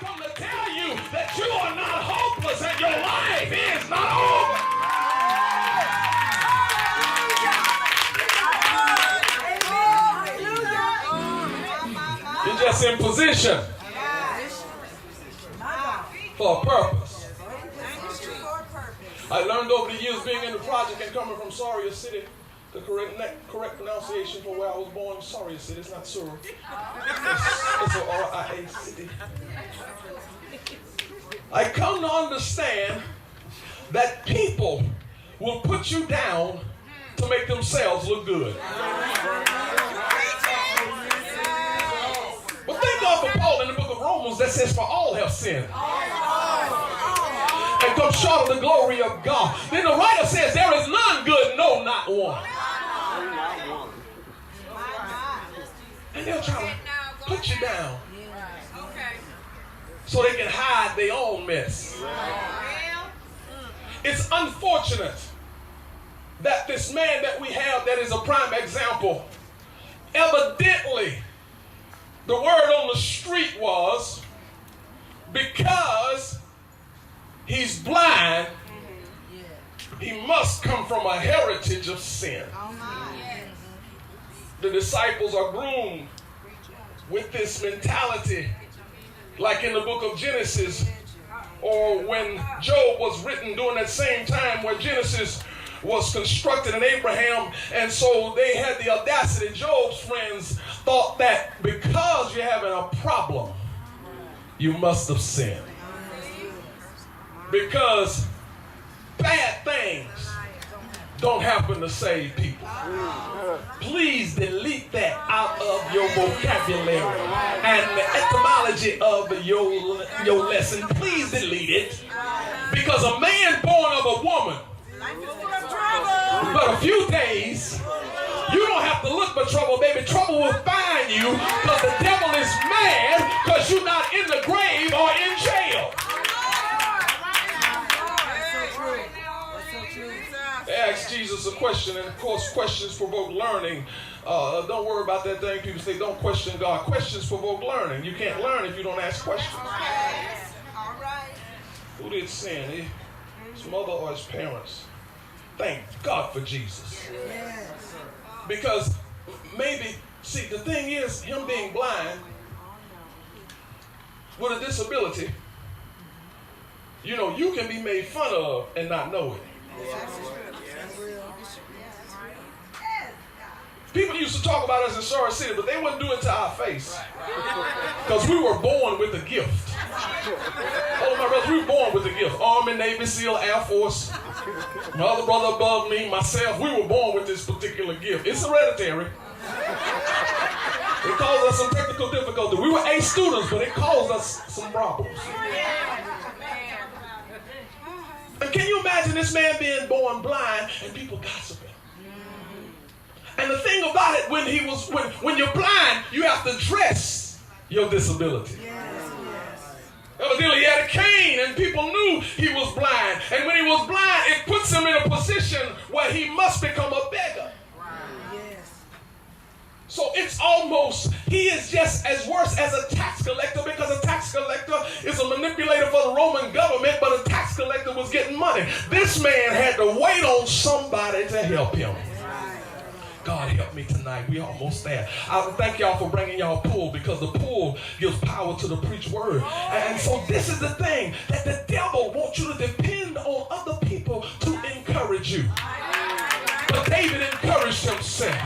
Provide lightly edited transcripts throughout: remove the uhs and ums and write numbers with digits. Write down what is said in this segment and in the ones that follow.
come to tell you that you are not hopeless and your life is not over. You're just in position for a purpose. I learned over the years being in the project and coming from Soria City, the correct pronunciation for where I was born, Soria City. It's not Surrey. It's a R-I-A city. I come to understand that people will put you down to make themselves look good. But thank God for Paul in the book of Romans that says, for all have sinned and come short of the glory of God. Then the writer says, there is none good, no, not one. And they'll try to put you down so they can hide their own mess. It's unfortunate that this man that we have that is a prime example, evidently the word on the street was, because he's blind, he must come from a heritage of sin. The disciples are groomed with this mentality, like in the book of Genesis, or when Job was written during that same time where Genesis was constructed in Abraham, and so they had the audacity. Job's friends thought that because you're having a problem, you must have sinned. Because bad things don't happen to save people. Please delete that out of your vocabulary and the etymology of your lesson. Please delete it. Because a man born of a woman, but a few days, you don't have to look for trouble, baby. Trouble will find you because the devil is mad because you're not in the grave or in jail. They asked Jesus a question, and of course questions provoke learning. Don't worry about that thing. People say don't question God. Questions provoke learning. You can't learn if you don't ask questions. Who did sin? His mother or his parents? Thank God for Jesus. Because maybe, see, the thing is, him being blind with a disability, you know, you can be made fun of and not know it. People used to talk about us in Soria City, but they wouldn't do it to our face. Because we were born with a gift. All of my brothers, we were born with a gift. Army, Navy, SEAL, Air Force. My other brother above me, myself, we were born with this particular gift. It's hereditary. It caused us some technical difficulty. We were A students, but it caused us some problems. And can you imagine this man being born blind and people gossiping? And the thing about it, when you're blind, you have to dress your disability. Evidently, he had a cane, and people knew he was blind. And when he was blind, it puts him in a position where he must become a beggar. So it's almost, he is just as worse as a tax collector, because a tax collector is a manipulator for the Roman government, but a tax collector was getting money. This man had to wait on somebody to help him. God help me tonight. We almost there. I thank y'all for bringing y'all pool, because the pool gives power to the preached word. And so this is the thing, that the devil wants you to depend on other people to encourage you. But David encouraged himself.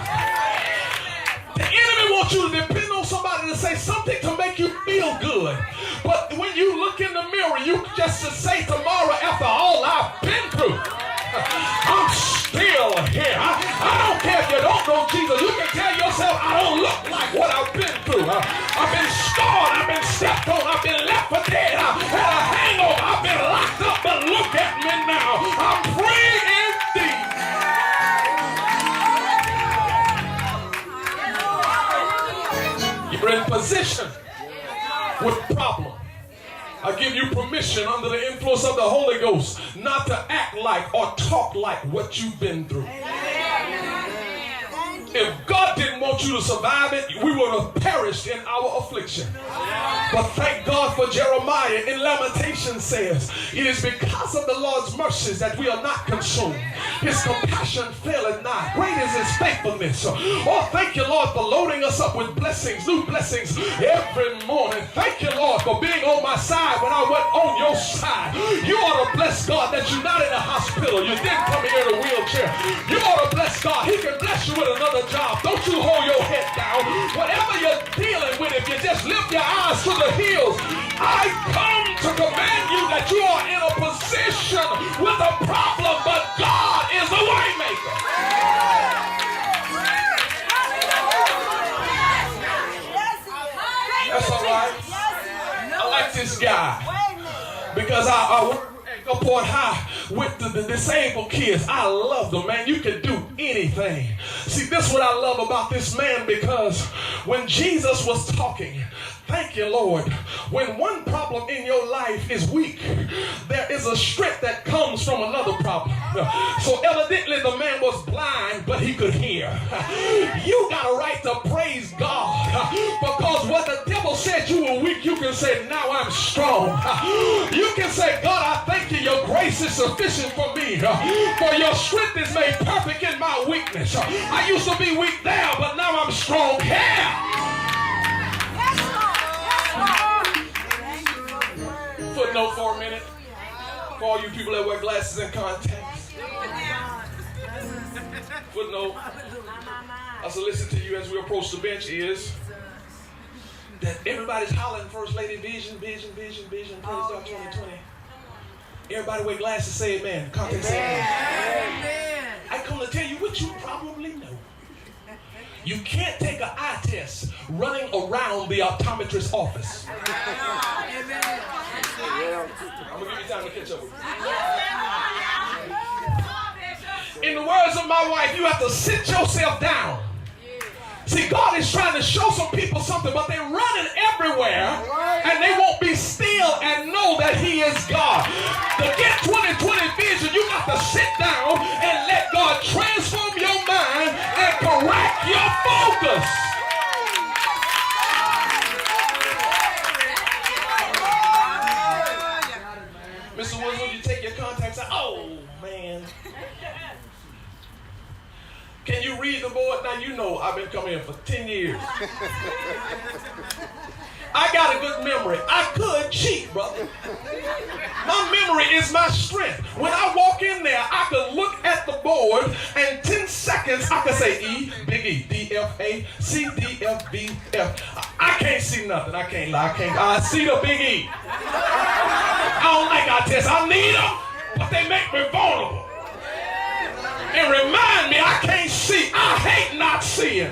The enemy wants you to depend on somebody to say something to make you feel good. But when you look in the mirror, you just to say tomorrow, after all I've been through, I'm still here. I don't care if you don't know Jesus. You can tell yourself, I don't look like what I've been through. I've been scarred. I've been stepped on. I've been left for dead. I've had a hangover. I've been locked up. But look at me now. I'm free indeed. You're in position with problem. I give you permission under the influence of the Holy Ghost not to act like or talk like what you've been through. If God didn't want want you to survive it, we would have perished in our affliction. But thank God for Jeremiah. In Lamentations says, it is because of the Lord's mercies that we are not consumed. His compassion faileth not. Great is his faithfulness. Oh, thank you, Lord, for loading us up with blessings, new blessings every morning. Thank you, Lord, for being on my side when I went on your side. You ought to bless God that you're not in a hospital. You didn't come here in a wheelchair. You ought to bless God. He can bless you with another job. Don't you hold your head down. Whatever you're dealing with, if you just lift your eyes to the hills, I come to command you that you are in a position with a problem, but God is a way maker. That's all right. I like this guy because I work at Gulfport High with the disabled kids. I love them, man. You can do anything. See, this is what I love about this man, because when Jesus was talking, thank you, Lord, when one problem in your life is weak, there is a strength that comes from another problem. So evidently the man was blind, but he could hear. You got a right to praise God, because what the devil said you were weak, you can say, now I'm strong. You can say, God, I thank you. Your grace is sufficient for me. For your strength is made perfect in my weakness. I used to be weak there, but now I'm strong here. Footnote for a minute. For all you people that wear glasses and contacts. Footnote. I solicit to you as we approach the bench is that everybody's hollering First Lady vision, vision, vision, vision, praise God 2020. Everybody wear glasses, say amen. Contact, say amen. I come to tell you what you probably know. You can't take an eye test running around the optometrist's office. I'm going to give you time to catch up with me. In the words of my wife, you have to sit yourself down. See, God is trying to show some people something, but they're running everywhere, and they won't be still and know that He is God. To get 2020 vision, you got to sit down and let God transform your mind and correct your focus. Mr. Woods, when you take your contacts out, oh, man. Can you read the board? Now, you know I've been coming here for 10 years. I got a good memory. I could cheat, brother. My memory is my strength. When I walk in there, I could look at the board, and 10 seconds, I could say E, big E, D, F, A, C, D, F, B, F. I can't see nothing. I can't lie. I see the big E. I don't like our tests. I need them, but they make me vulnerable. And remind me I can't see. I hate not seeing.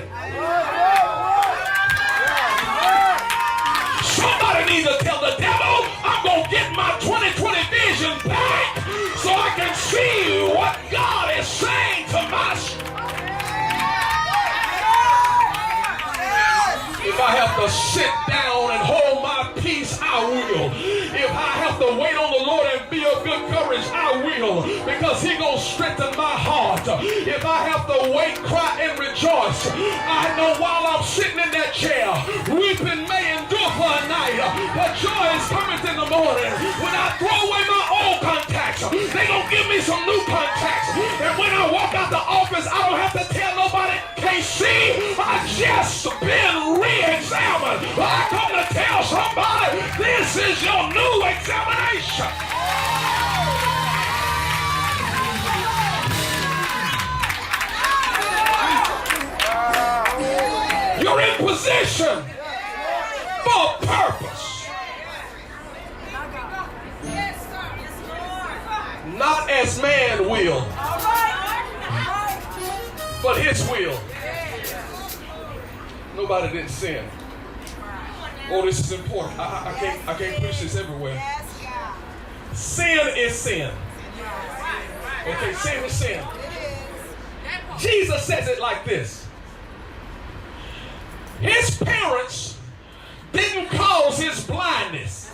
Somebody needs to tell the devil, I'm going to get my 2020 vision back so I can see what God is saying to my soul. If I have to sit down and hold my peace, I will. If I have to wait on the Lord and be of good courage, I will. Because He's going to strengthen my heart. If I have to wait, cry, and rejoice, I know while I'm sitting in that chair, weeping may endure for a night, but joy is coming in the morning. When I throw away my old contacts, they're going to give me some new contacts. And when I walk out the office, I don't have to tell nobody, can't see, I just been re-examined. I come to tell somebody, this is your new examination. You're in position for a purpose. Not as man will, but His will. Nobody didn't sin. Oh, this is important. I can't preach this everywhere. Sin is sin. Okay, sin is sin. Jesus says it like this. His parents didn't cause his blindness.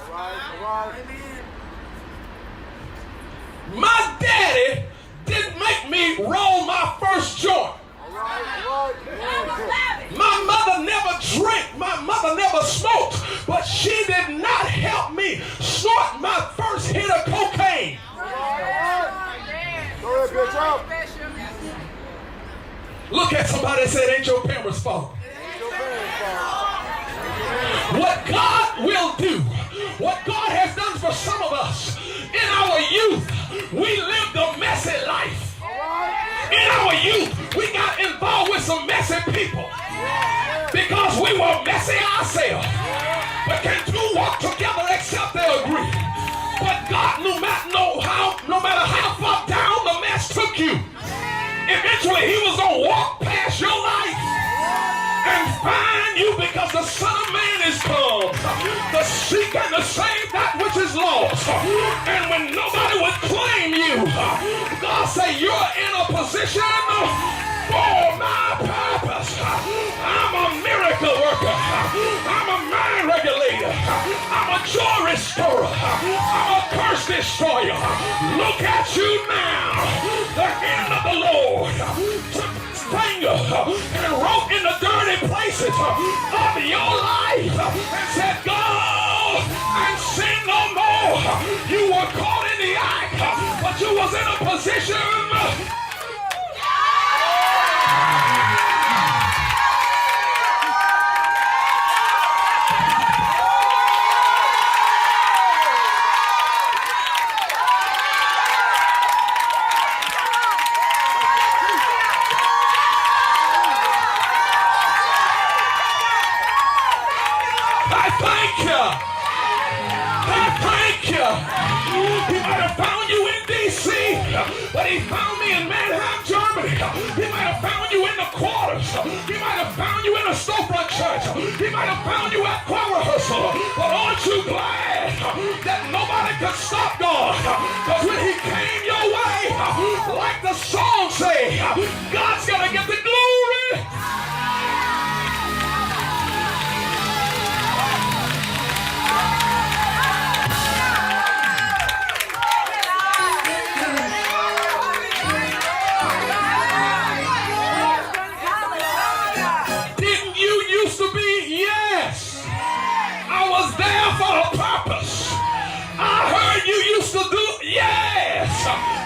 My daddy didn't make me roll my first joint. My never smoked, but she did not help me snort my first hit of cocaine. Go ahead, bitch, out. Look at somebody and say, it ain't your parents' fault. What God will do, what God has done for some of us in our youth, we lived a messy life. In our youth, we got involved with some messy people because we were messy ourselves. But can two walk together except they agree? But God, no matter how far down the mess took you, eventually he was going to walk past your life and find you, because the Son of Man is come to seek and to save that which is lost. And when nobody would claim you, God say, you're in a position for my purpose. I'm a miracle worker. I'm a mind regulator. I'm a joy restorer. I'm a curse destroyer. Look at you now. The hand of the Lord took his finger and wrote in the dirty places of your life and said, go and sin no more. You were caught in the act, but you was in a position. He might have found you in D.C., but he found me in Mannheim, Germany. He might have found you in the quarters. He might have found you in a storefront church. He might have found you at choir rehearsal. But aren't you glad that nobody could stop God? Because when he came your way, like the song say, God's going to get the glory.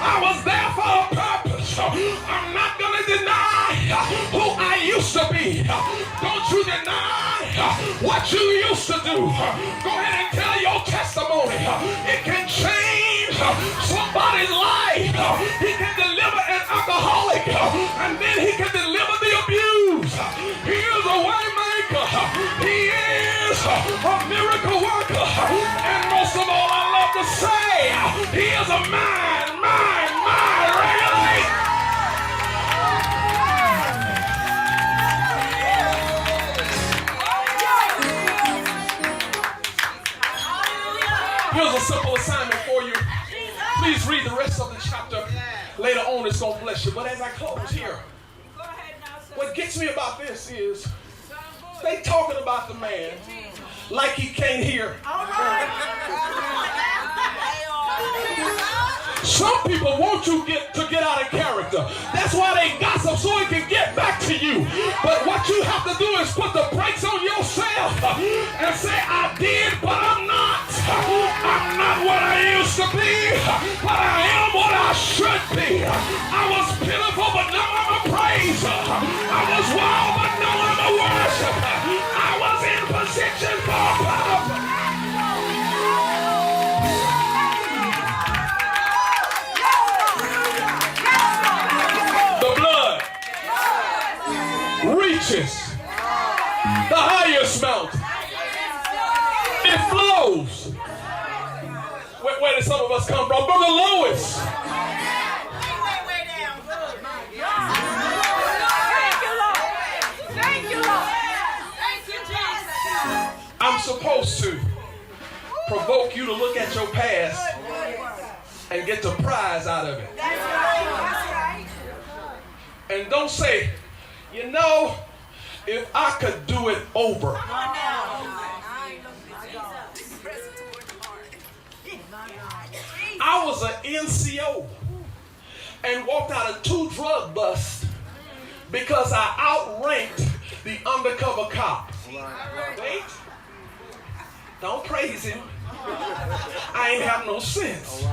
I was there for a purpose. I'm not going to deny who I used to be. Don't you deny what you used to do. Go ahead and tell your testimony. It can change somebody's life. He can deliver an alcoholic, and then he can deliver the abused. He is a way maker. He is a miracle worker. And most of all, I love to say, he is a mind regulator. Here's a simple assignment for you. Please read the rest of the chapter. Later on, it's going to bless you. But as I close here, what gets me about this is they talking about the man like he can't hear. Some people want you to get out of character. That's why they gossip, so it can get back to you. But what you have to do is put the brakes on yourself and say, I did, but I'm not. I'm not what I used to be, but I am what I should be. I was pitiful, but now I'm a praiser. I was wild, but now I'm a worshiper. I was in position for purpose. Reaches the highest mountain. It flows. Where did some of us come from? From the lowest. Thank you, Lord. Thank you, Jesus. I'm supposed to provoke you to look at your past and get the prize out of it. That's right. And don't say, you know, if I could do it over. I was an NCO and walked out of 2 drug busts because I outranked the undercover cop. Wait, Don't praise him. I ain't have no sense.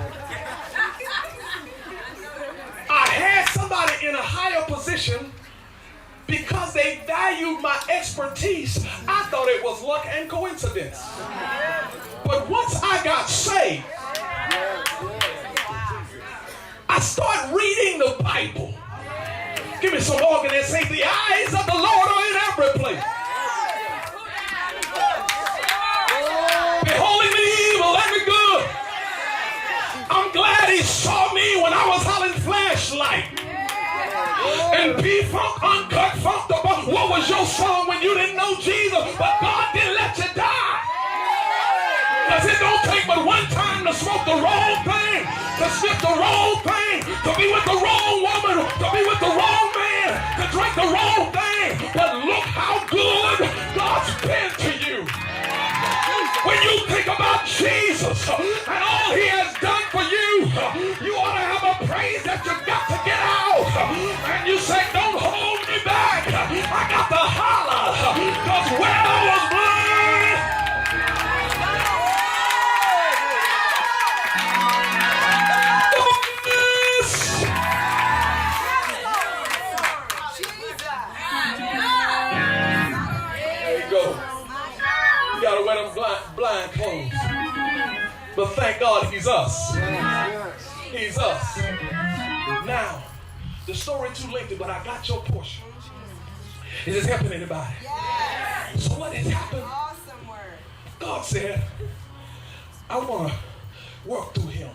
I had somebody in a higher position because they valued my expertise. I thought it was luck and coincidence. But once I got saved, I started reading the Bible. Give me some organ and say, the eyes of the Lord are in every place, beholding the evil and the good. I'm glad he saw me when I was hollering flashlight. And P-Funk, Uncut Funk, what was your song when you didn't know Jesus? But God didn't let you die. Because it don't take but one time to smoke the wrong thing, to sniff the wrong thing, to be with the wrong woman, to be with the wrong man, to drink the wrong thing. But look how good God's been to you. When you think about Jesus and all he has done for you, you ought to have a praise that you got to get out. And you say, don't hold me back. I got to holler. Because when I was blind, there you go. You got to wear them blind clothes. But thank God he's us. He's us. Now, the story too lengthy, but I got your portion. Is this helping anybody? Yes. So what has happened? Awesome word. God said, I want to work through him.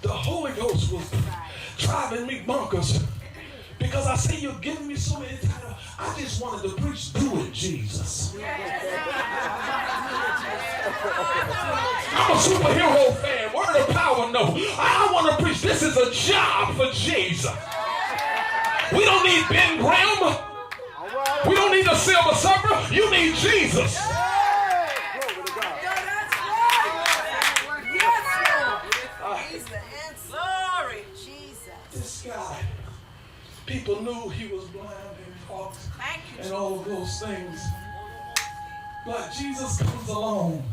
The Holy Ghost was driving me bonkers because I say you're giving me so many titles. I just wanted to preach, do it, Jesus. I'm a superhero fan. Word of power, no. I want to preach. This is a job for Jesus. We don't need Ben Graham. We don't need the silver surfer. You need Jesus. He's the answer. Glory. Jesus. This guy, people knew he was blind and talked and all of those things. But Jesus comes along.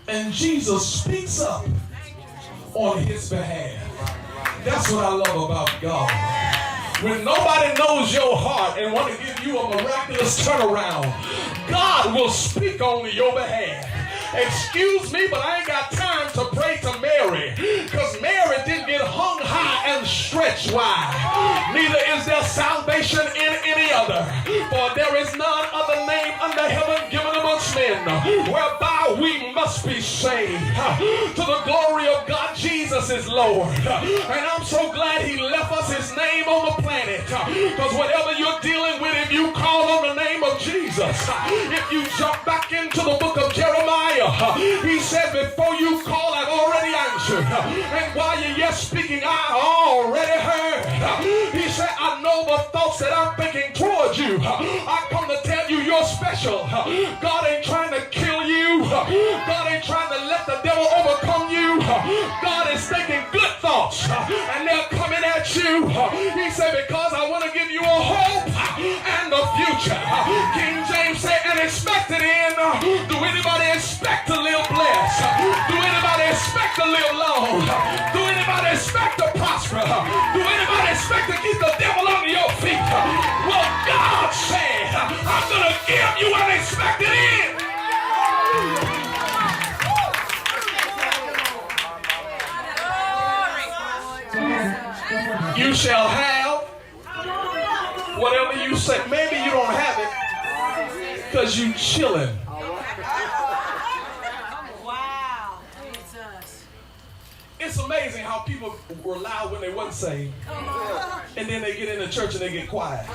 And Jesus speaks up on his behalf. That's what I love about God. When nobody knows your heart and want to give you a miraculous turnaround, God will speak on your behalf. Excuse me, but I ain't got time to pray to Mary, because Mary didn't get hung high and stretched wide. Neither is there salvation in any other, for there is none other name under heaven given amongst men whereby we must be saved. To the glory of God, Jesus is Lord. And I'm so glad he left us his name on the planet, because whatever you're dealing with, if you call on the name of Jesus, if you jump back into the book of Jeremiah, he said, before you call, I've already answered. And while you're yet speaking, I already heard. He said, I know the thoughts that I'm thinking towards you. I come to tell you you're special. God ain't trying to kill you. God ain't trying to let the devil overcome you. God is thinking good thoughts, and they're coming at you. He said, because I want to give you a hope and a future. King James said, an expected end. Do anybody expect to live blessed? Do anybody expect to live long? Do anybody expect to prosper? Do anybody expect to keep the devil under your feet? Well, God said, I'm going to give you an expected end. You shall have whatever you say. Maybe you don't have it because you chilling. Wow. Jesus. It's amazing how people were loud when they wasn't saved, and then they get in the church and they get quiet.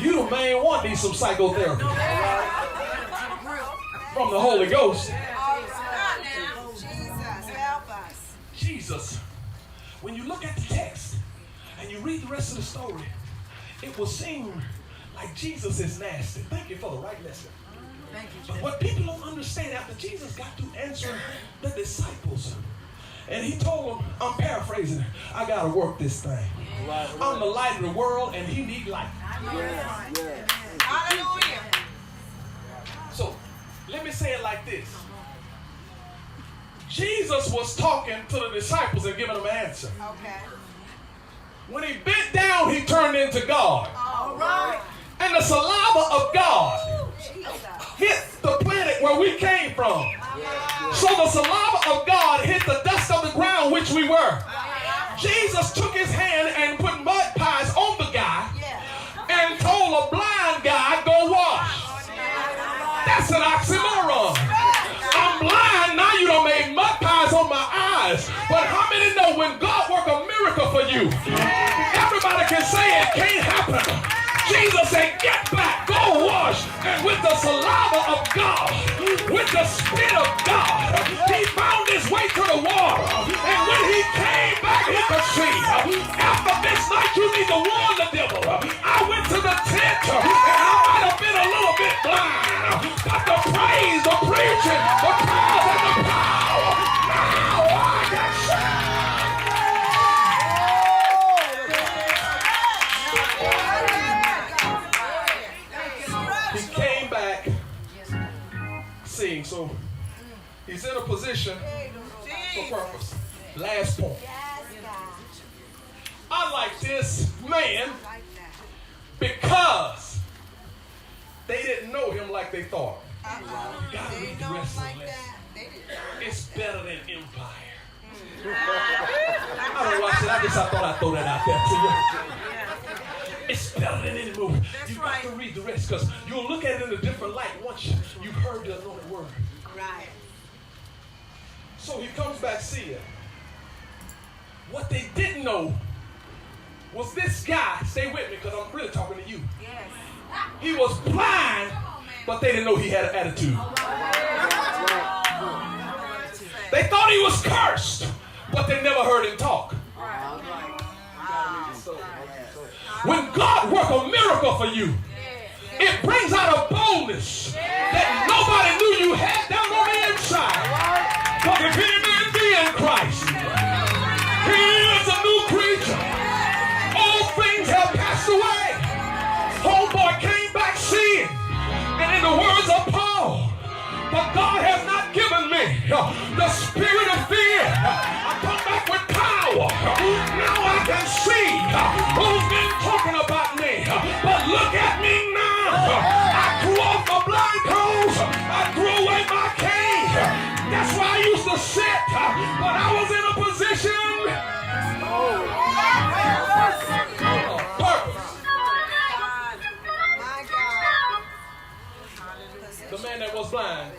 You the main one needs some psychotherapy from the Holy Ghost. Jesus, help us. Jesus, when you look at the text and you read the rest of the story, it will seem like Jesus is nasty. Thank you for the right lesson. Thank you, But what people don't understand, after Jesus got through answering the disciples, and he told them, I'm paraphrasing, I got to work this thing. I'm the light of the world, and he need light. Hallelujah. So Let me say it like this. Jesus was talking to the disciples and giving them an answer. Okay. When he bent down, he turned into God. All right. And the saliva of God hit the planet where we came from. So the saliva of God hit the dust of the ground which we were. Jesus took his hand and put mud pies on the guy and told a blind guy, go wash. That's an oxymoron. I'm blind, now you done made mud pies on my eyes. But how many know when God work a miracle for you, everybody can say it can't happen. Jesus said, get back, go wash. And with the saliva of God, with the Spirit of God, he found his way to the water. And when he came back, he could see. After this night, you need to warn the devil. I went to the tent, and I might have been a little bit blind. But the praise, the preaching, the prayers, and the power, now I can see. So he's in a position for purpose. Last point. I like this man because they didn't know him like they thought. You gotta read the rest of the lesson. It's better than empire. I don't know why I thought I'd throw that out there to you. It's better than any movie. You got to read the rest because you'll look at it in a different light once you've heard the anointed word. Right. So he comes back seeing. What they didn't know was this guy, stay with me because I'm really talking to you. Yes. He was blind, but they didn't know he had an attitude. They thought he was cursed, but they never heard him talk. When God works a miracle for you, it brings out a boldness that nobody knew you had down on the inside. But if any man be in Christ, he is a new creature. All things have passed away. Homeboy came back seeing. And in the words of Paul, but God has not given me the spirit of fear. I come back with power. Now I can see who's been talking about me. But look at me now. I threw off my blindfolds. I threw away my cane. That's why I used to sit. But I was in a position. Purpose. The man that was blind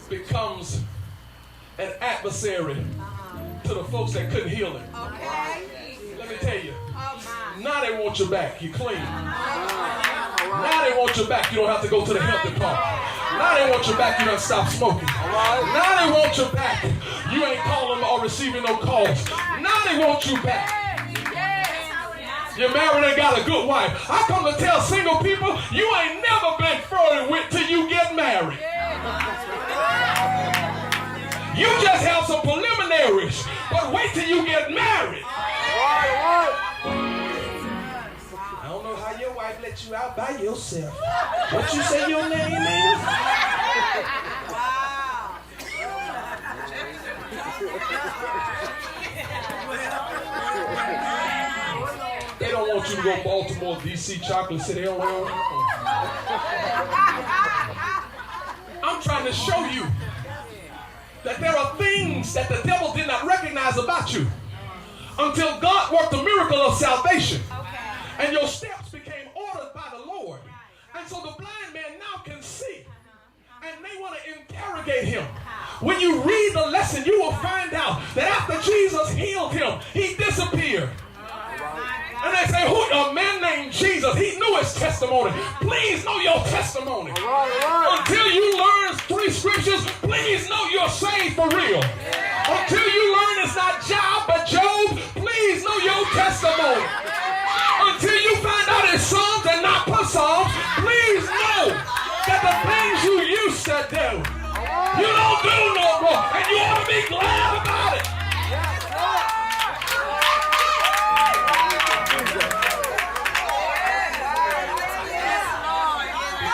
becomes an adversary to the folks that couldn't heal him. Let me tell you. Now they want you back. You're clean. Now they want you back. You don't have to go to the health department. Now they want you back. You done stop smoking. Now they want you back. You ain't calling or receiving no calls. Now they want you back. You're married and got a good wife. I come to tell single people, you ain't never been flirted with till you get married. You just have some preliminaries, but wait till you get married. I don't know how your wife let you out by yourself. What you say your name is? They don't want you to go Baltimore, D.C., Chocolate City. They don't want you. I'm trying to show you that there are things that the devil did not recognize about you until God worked the miracle of salvation. And your steps became ordered by the Lord. And so the blind man now can see. And they want to interrogate him. When you read the lesson, you will find out that after Jesus healed him, he disappeared. And they say, who? A man named Jesus. He knew his testimony. Please know your testimony. Until you learn 3 scriptures, please know you're saved for real. Until you learn it's not Job but Job, please know your testimony. Until you find out it's Psalms and not Psalms, please know that the things you used to do, you don't do no more. And you ought to be glad about it.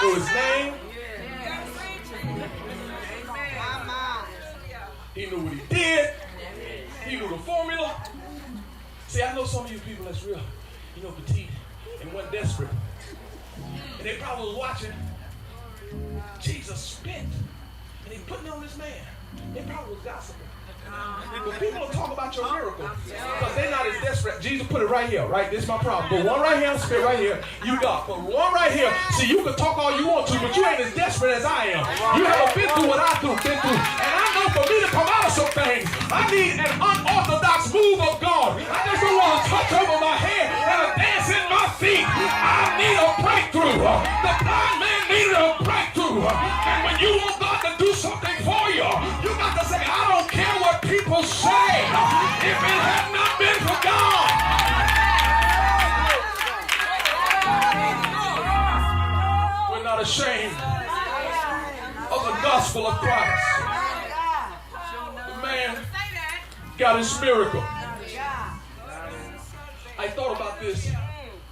His name He knew what he did. He knew the formula. See, I know some of you people that's real, petite and wasn't desperate. And they probably was watching Jesus spit. And he putting on this man. They probably was gossiping. But people will talk about your miracle because they're not as desperate. Jesus put it right here, right? This is my problem. But one right here, spit right here, you got. But one right here, see, you can talk all you want to, but you ain't as desperate as I am. You haven't been through what I've been through. And I know for me to come out of some things, I need an unorthodox move of God. I just don't want to touch over my head and a dance in my feet. I need a breakthrough. The blind man needed a breakthrough. And when you want God to do something for you, you got to say, I don't care what people say. If it had not been for God. We're not ashamed of the gospel of Christ. The man got his miracle. I thought about this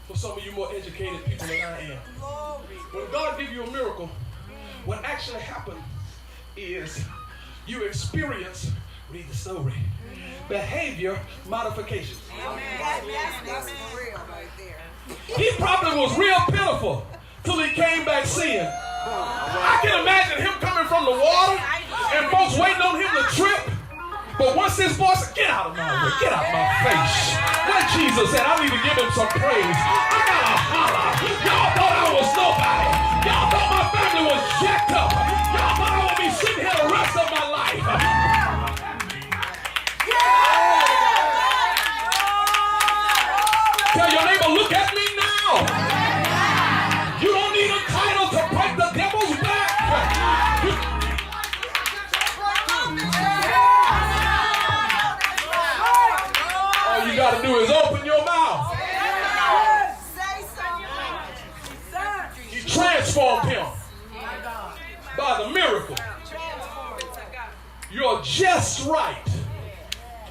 for some of you more educated people than I am. When God gives you a miracle, what actually happened is you experience, read the story, behavior modifications. That's real right there. He probably was real pitiful till he came back seeing. I can imagine him coming from the water and folks waiting on him to trip. But once this boy said, get out of my way, get out of my face. When Jesus said, I need to give him some praise, I got to holler. Y'all thought I was nobody. Y'all thought my family was jacked up. Y'all thought I would be sitting here the rest of my life. Tell your neighbor, look at me now. You don't need a title to break the devil's back. All you got to do is open your mouth. He transformed him by the miracle. You're just right.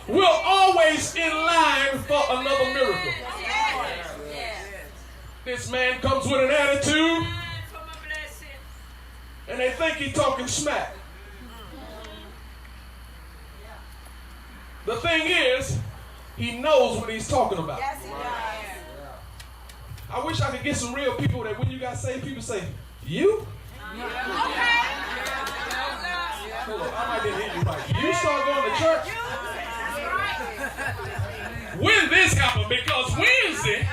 We're always in line for another miracle. This man comes with an attitude, and they think he's talking smack. The thing is, he knows what he's talking about. Yes, he does. I wish I could get some real people that when you got saved, people say, you? Hold on, I might didn't hear you right. You start going to church? When this happened, because Wednesday,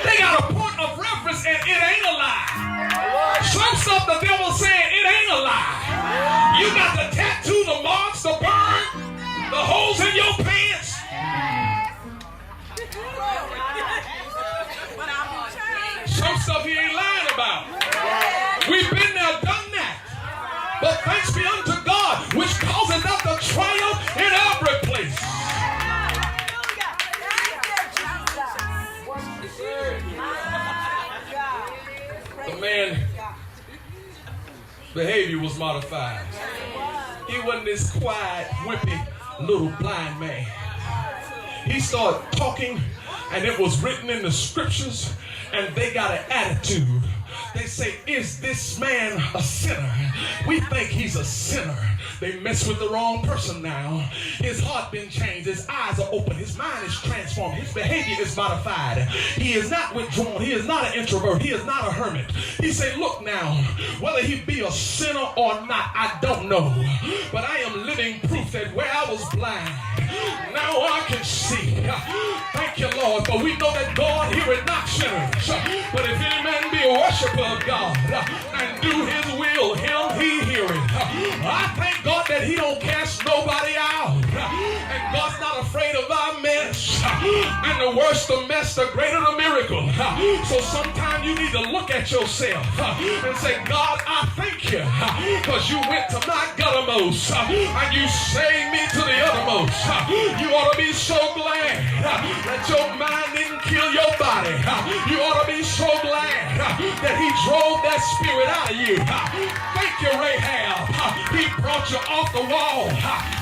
they got a point of reference and it ain't a lie. Some stuff the devil saying it ain't a lie. You got the tattoo, the marks, the burn, the holes in your pants. Some stuff he ain't lying about. We've been there, done that. But thanks be unto God, which causes us to triumph in every place. The man's behavior was modified. He wasn't this quiet, wimpy, little blind man. He started talking, and it was written in the scriptures, and they got an attitude. They say, is this man a sinner? We think he's a sinner. They mess with the wrong person now. His heart been changed. His eyes are open. His mind is transformed. His behavior is modified. He is not withdrawn. He is not an introvert. He is not a hermit. He said, look now, whether he be a sinner or not, I don't know. But I am living proof that where I was blind, now I can see. Thank you, Lord. For we know that God heareth not sinners. But if any man be a worshiper of God and do his will, him he heareth. I thank God that he don't cast nobody out. And God's not afraid of our mess. And the worse the mess, the greater the miracle. So sometimes you need to look at yourself and say, God, I thank you because you went to my guttermost and you saved me to the uttermost. You ought to be so glad that your mind didn't kill your body. You ought to be so glad that he drove that spirit out of you. Thank you, Rahab. He brought you off the wall.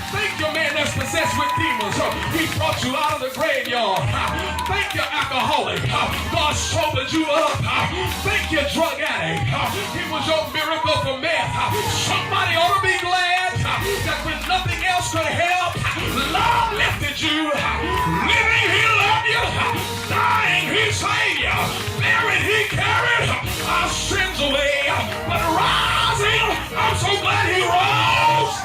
Thank you, man that's possessed with demons. He brought you out of the graveyard. Thank you, alcoholic. God sobered you up. Thank you, drug addict. He was your miracle for meth. Somebody ought to be glad wanted you. Living, he loved you. Dying, he saved you. Buried, he carried our sins away. But rising, I'm so glad he rose.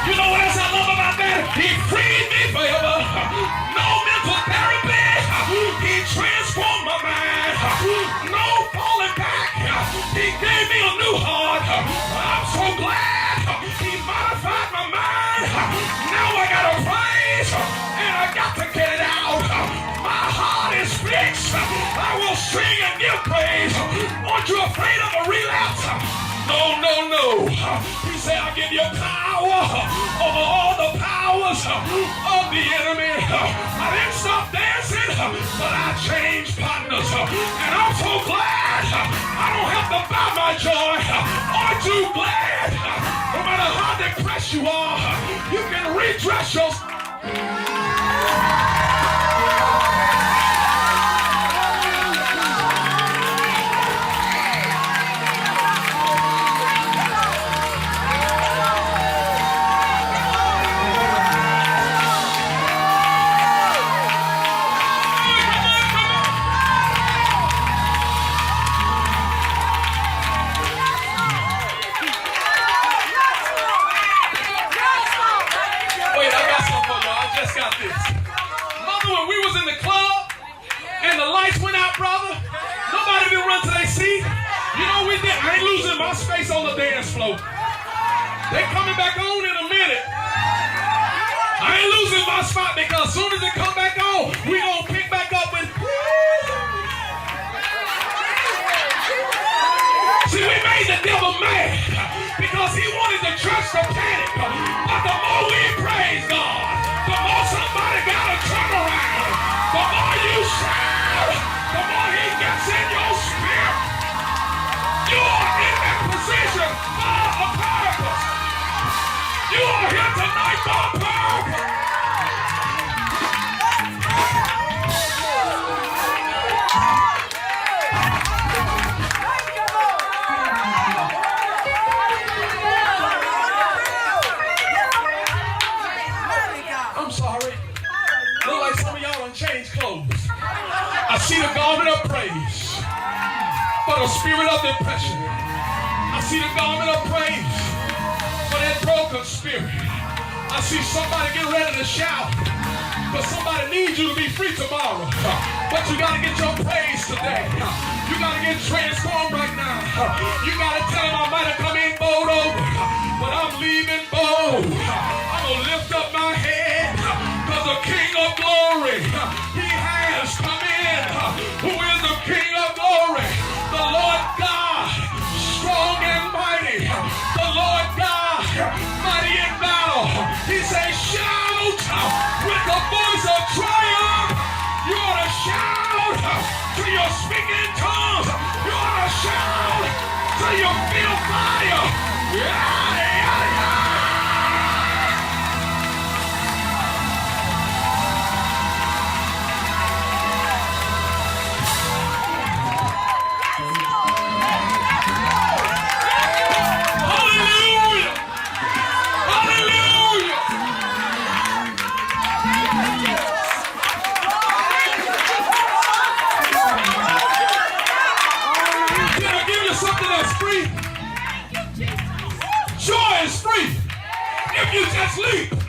You know what else I love about that? He freed me forever. No mental therapy. He transformed my mind. No falling back. He gave me a new heart. I'm so glad he modified my mind. Now I got to praise and I got to get it out. My heart is fixed. I will sing and give praise. Aren't you afraid of a relapse? No, no, no. He said, I'll give you power over all the powers of the enemy. I didn't stop dancing, but I changed partners. And I'm so glad I don't have to buy my joy. Aren't you glad? No matter how depressed you are, you can redress your... I ain't losing my space on the dance floor. They coming back on in a minute. I ain't losing my spot because as soon as they come back on, we gonna pick back up with. See, we made the devil mad because he wanted the church to panic. But the more we praise God, the more somebody gotta turn around. The more you shout, the more he gets in your spirit. You are in that position for a purpose. You are here tonight for a purpose. I'm sorry. Look like some of y'all done changed clothes. I see the garment of praise for the spirit of depression. I see the garment of praise for that broken spirit. I see somebody get ready to shout, but somebody needs you to be free tomorrow. But you got to get your praise today. You got to get transformed right now. You got to tell him I might have come in bold over, but I'm leaving bold. I'm going to lift up my head because the King of glory, he has come in. Who is the King of glory? The Lord God, strong and mighty. The Lord God, mighty in battle. He says, shout with the voice of triumph. You ought to shout till you speak in tongues. You ought to shout till you feel fire. Yeah, yeah, yeah. Joy is free if you just leave.